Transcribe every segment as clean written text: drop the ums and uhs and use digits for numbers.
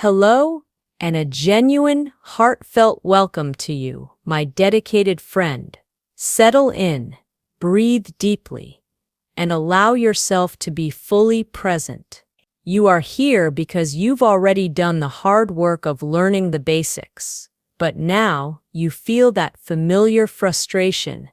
Hello, and a genuine, heartfelt welcome to you, my dedicated friend. Settle in, breathe deeply, and allow yourself to be fully present. You are here because you've already done the hard work of learning the basics, but now you feel that familiar frustration,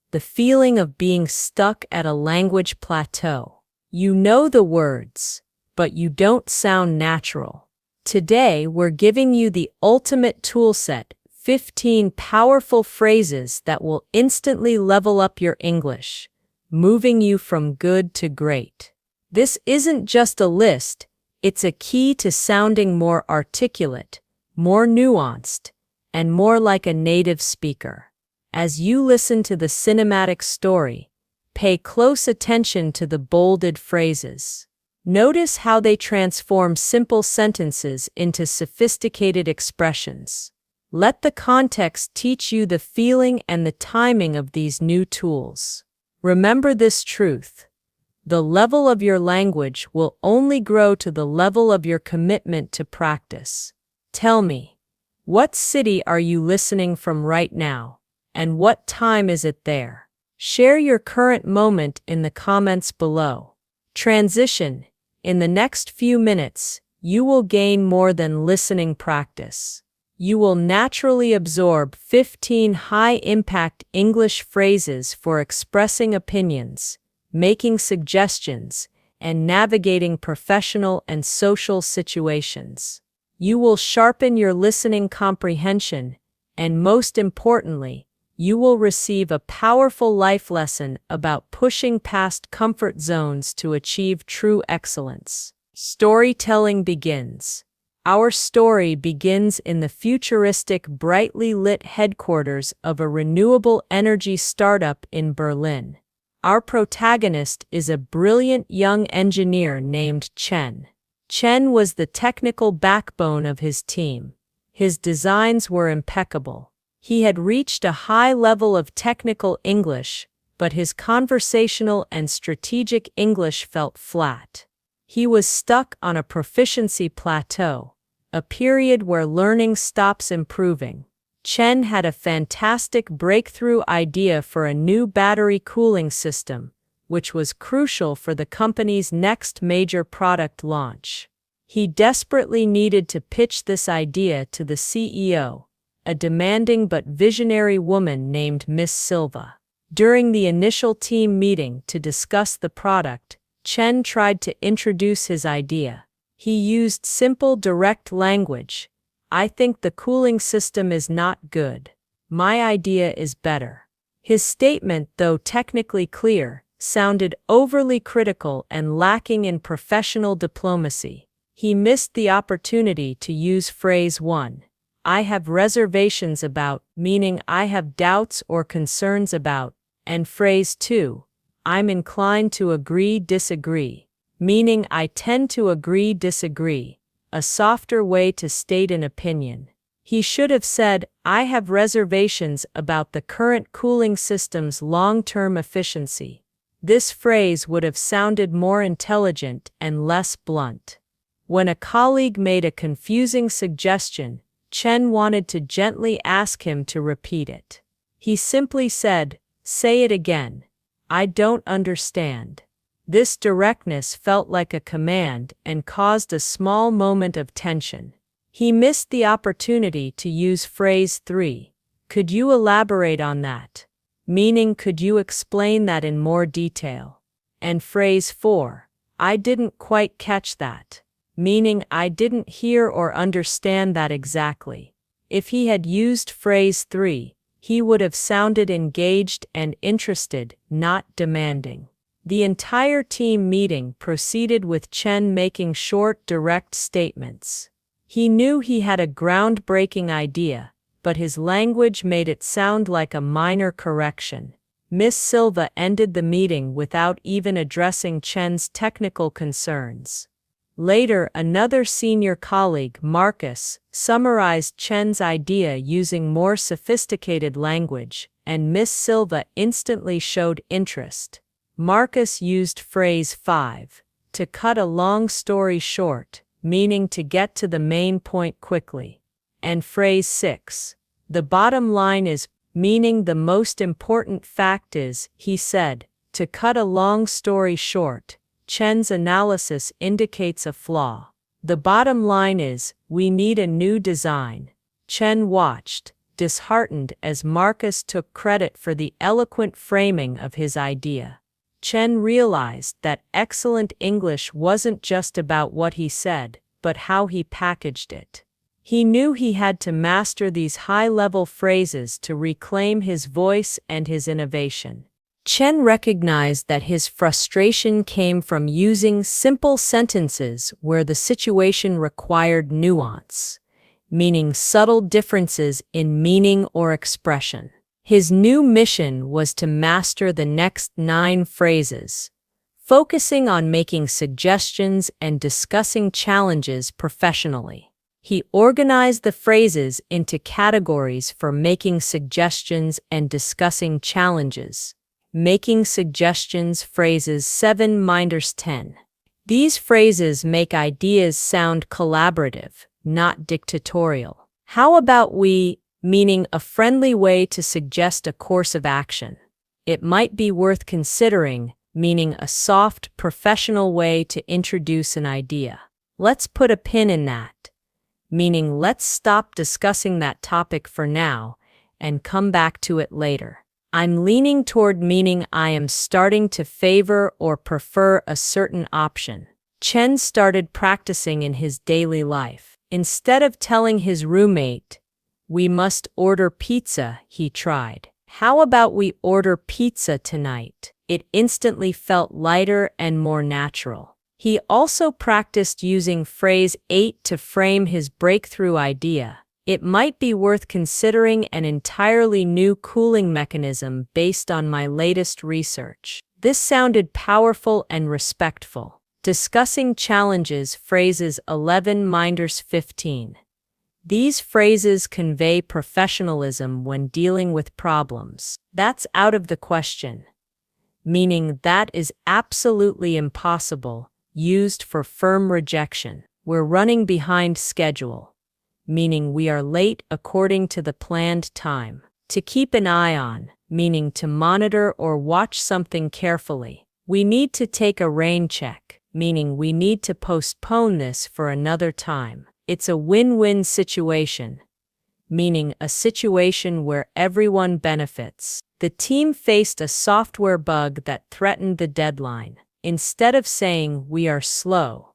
the feeling of being stuck at a language plateau. You know the words, but you don't sound natural. Today, we're giving you the ultimate toolset, 15 powerful phrases that will instantly level up your English, moving you from good to great. This isn't just a list, it's a key to sounding more articulate, more nuanced, and more like a native speaker. As you listen to the cinematic story, pay close attention to the bolded phrases. Notice how they transform simple sentences into sophisticated expressions. Let the context teach you the feeling and the timing of these new tools. Remember this truth: the level of your language will only grow to the level of your commitment to practice. Tell me, what city are you listening from right now, and what time is it there? Share your current moment in the comments below. Transition. In the next few minutes, you will gain more than listening practice. You will naturally absorb 15 high-impact English phrases for expressing opinions, making suggestions, and navigating professional and social situations. You will sharpen your listening comprehension, and most importantly, you will receive a powerful life lesson about pushing past comfort zones to achieve true excellence. Storytelling begins. Our story begins in the futuristic, brightly lit headquarters of a renewable energy startup in Berlin. Our protagonist is a brilliant young engineer named Chen. Chen was the technical backbone of his team. His designs were impeccable. He had reached a high level of technical English, but his conversational and strategic English felt flat. He was stuck on a proficiency plateau, a period where learning stops improving. Chen had a fantastic breakthrough idea for a new battery cooling system, which was crucial for the company's next major product launch. He desperately needed to pitch this idea to the CEO, a demanding but visionary woman named Miss Silva. During the initial team meeting to discuss the product, Chen tried to introduce his idea. He used simple, direct language. "I think the cooling system is not good. My idea is better." His statement, though technically clear, sounded overly critical and lacking in professional diplomacy. He missed the opportunity to use phrase 1. "I have reservations about," meaning I have doubts or concerns about, and phrase 2, "I'm inclined to agree-disagree," meaning I tend to agree-disagree, a softer way to state an opinion. He should have said, "I have reservations about the current cooling system's long-term efficiency." This phrase would have sounded more intelligent and less blunt. When a colleague made a confusing suggestion, Chen wanted to gently ask him to repeat it. He simply said, "Say it again. I don't understand." This directness felt like a command and caused a small moment of tension. He missed the opportunity to use phrase 3. "Could you elaborate on that?" meaning could you explain that in more detail? And phrase 4. "I didn't quite catch that," meaning I didn't hear or understand that exactly. If he had used phrase 3, he would have sounded engaged and interested, not demanding. The entire team meeting proceeded with Chen making short, direct statements. He knew he had a groundbreaking idea, but his language made it sound like a minor correction. Miss Silva ended the meeting without even addressing Chen's technical concerns. Later, another senior colleague, Marcus, summarized Chen's idea using more sophisticated language, and Miss Silva instantly showed interest. Marcus used phrase 5. "To cut a long story short," meaning to get to the main point quickly. And phrase 6. The bottom line is, meaning the most important fact is, he said. To cut a long story short, Chen's analysis indicates a flaw. The bottom line is, we need a new design. Chen watched, disheartened as Marcus took credit for the eloquent framing of his idea. Chen realized that excellent English wasn't just about what he said, but how he packaged it. He knew he had to master these high-level phrases to reclaim his voice and his innovation. Chen recognized that his frustration came from using simple sentences where the situation required nuance, meaning subtle differences in meaning or expression. His new mission was to master the next 9 phrases, focusing on making suggestions and discussing challenges professionally. He organized the phrases into categories for making suggestions and discussing challenges. Making suggestions phrases 7-10. These phrases make ideas sound collaborative, not dictatorial. How about we, meaning a friendly way to suggest a course of action. It might be worth considering, meaning a soft, professional way to introduce an idea. Let's put a pin in that, meaning let's stop discussing that topic for now and come back to it later. I'm leaning toward meaning I am starting to favor or prefer a certain option. Chen started practicing in his daily life. Instead of telling his roommate, "We must order pizza," he tried, "How about we order pizza tonight?" It instantly felt lighter and more natural. He also practiced using phrase 8 to frame his breakthrough idea. It might be worth considering an entirely new cooling mechanism based on my latest research. This sounded powerful and respectful. Discussing challenges phrases 11-15. These phrases convey professionalism when dealing with problems. That's out of the question, meaning that is absolutely impossible, used for firm rejection. We're running behind schedule, meaning we are late according to the planned time. To keep an eye on, meaning to monitor or watch something carefully. We need to take a rain check, meaning we need to postpone this for another time. It's a win-win situation, meaning a situation where everyone benefits. The team faced a software bug that threatened the deadline. Instead of saying, "We are slow,"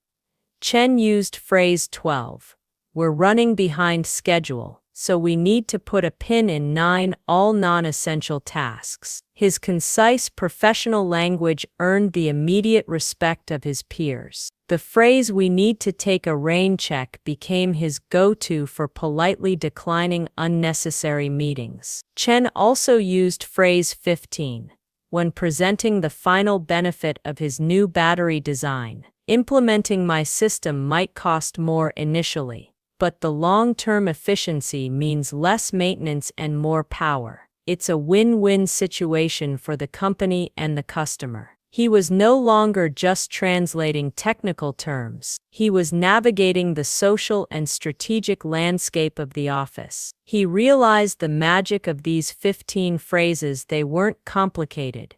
Chen used phrase 12. We're running behind schedule, so we need to put a pin in 9 all non-essential tasks. His concise professional language earned the immediate respect of his peers. The phrase "we need to take a rain check" became his go-to for politely declining unnecessary meetings. Chen also used phrase 15 when presenting the final benefit of his new battery design. Implementing my system might cost more initially, but the long-term efficiency means less maintenance and more power. It's a win-win situation for the company and the customer. He was no longer just translating technical terms. He was navigating the social and strategic landscape of the office. He realized the magic of these 15 phrases. They weren't complicated,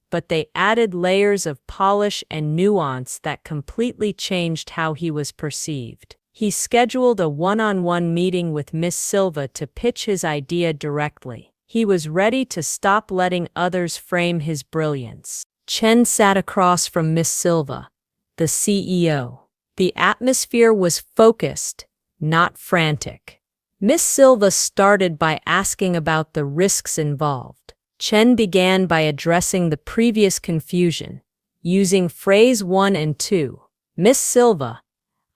but they added layers of polish and nuance that completely changed how he was perceived. He scheduled a one-on-one meeting with Miss Silva to pitch his idea directly. He was ready to stop letting others frame his brilliance. Chen sat across from Miss Silva, the CEO. The atmosphere was focused, not frantic. Miss Silva started by asking about the risks involved. Chen began by addressing the previous confusion, using phrase 1 and 2. Miss Silva,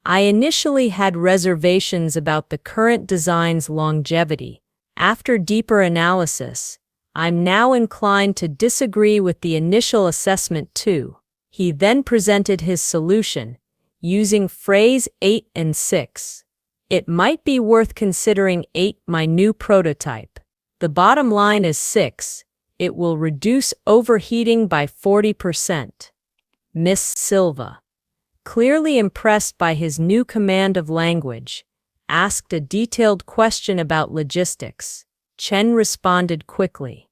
I initially had reservations about the current design's longevity. After deeper analysis, I'm now inclined to disagree with the initial assessment too. He then presented his solution, using phrase 8 and 6. It might be worth considering 8, my new prototype. The bottom line is 6. It will reduce overheating by 40%. Miss Silva, Clearly impressed by his new command of language, asked a detailed question about logistics. Chen responded quickly.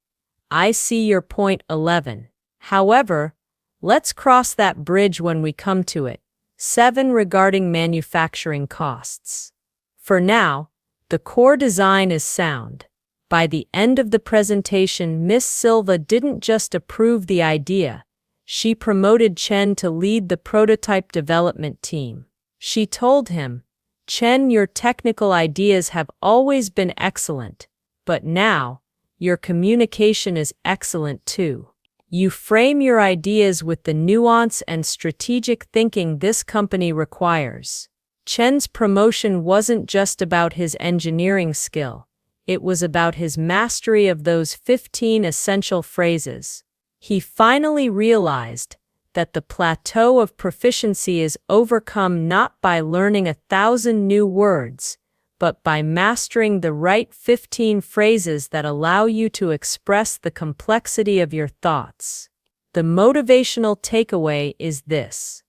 I see your point 11. However, let's cross that bridge when we come to it. 7. Regarding manufacturing costs. For now, the core design is sound. By the end of the presentation, Miss Silva didn't just approve the idea, she promoted Chen to lead the prototype development team. She told him, Chen, your technical ideas have always been excellent, but now, your communication is excellent too. You frame your ideas with the nuance and strategic thinking this company requires. Chen's promotion wasn't just about his engineering skill, it was about his mastery of those 15 essential phrases. He finally realized that the plateau of proficiency is overcome not by learning 1,000 new words, but by mastering the right 15 phrases that allow you to express the complexity of your thoughts. The motivational takeaway is this: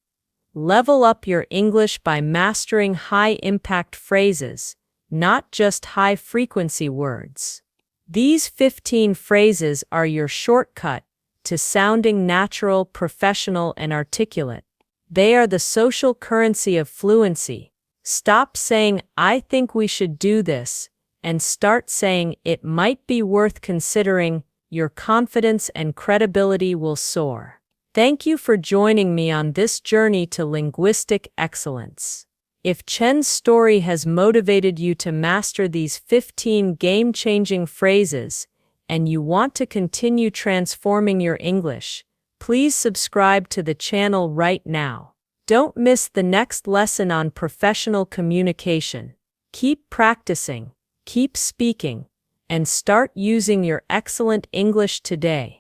level up your English by mastering high-impact phrases, not just high-frequency words. These 15 phrases are your shortcut to sounding natural, professional, and articulate. They are the social currency of fluency. Stop saying, I think we should do this, and start saying, it might be worth considering. Your confidence and credibility will soar. Thank you for joining me on this journey to linguistic excellence. If Chen's story has motivated you to master these 15 game-changing phrases, and you want to continue transforming your English, please subscribe to the channel right now. Don't miss the next lesson on professional communication. Keep practicing, keep speaking, and start using your excellent English today.